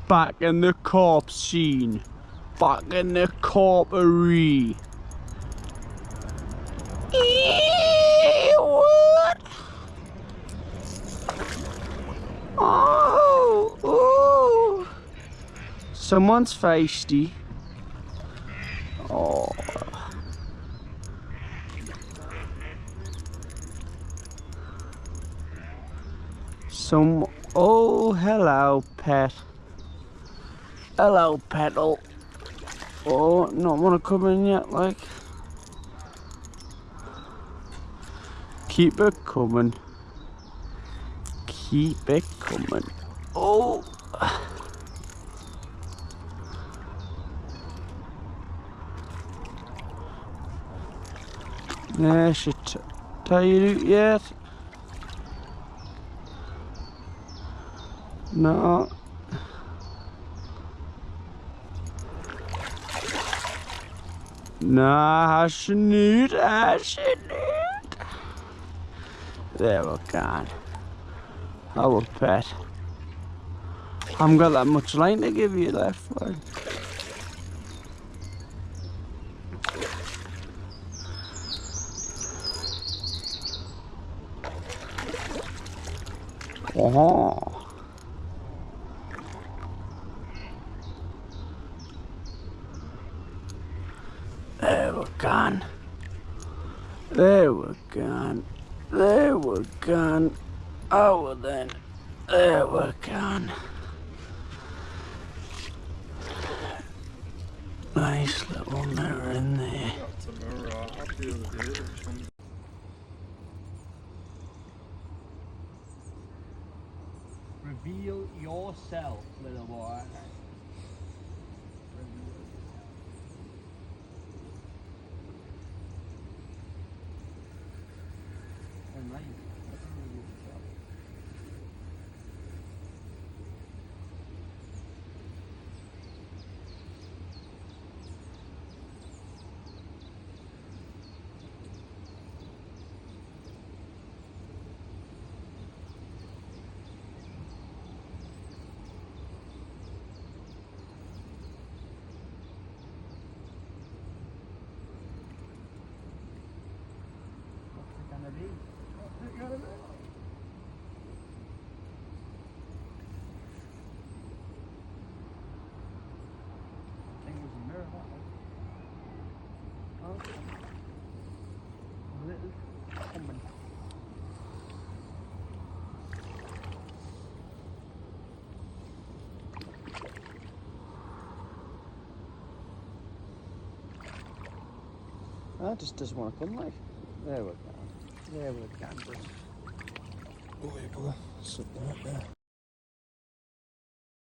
Back in the corpse scene. Back in the corporery. What? Oh, oh. Someone's feisty. Oh. Oh, hello, pet. Hello, petal. Oh, not want to come in yet, like. Keep it coming. Keep it coming. Oh. Nah, she tired out yet? No. Nah, she need. There we go. Our pet. I haven't got that much line to give you left, boy. Oh. There we're gone. There we're gone. There we're gone. Oh, well then. There we're gone. Nice little mirror in there. Reveal yourself, little boy. That just doesn't want to come, like. There we go. There we go. Oh, you go. Sit there.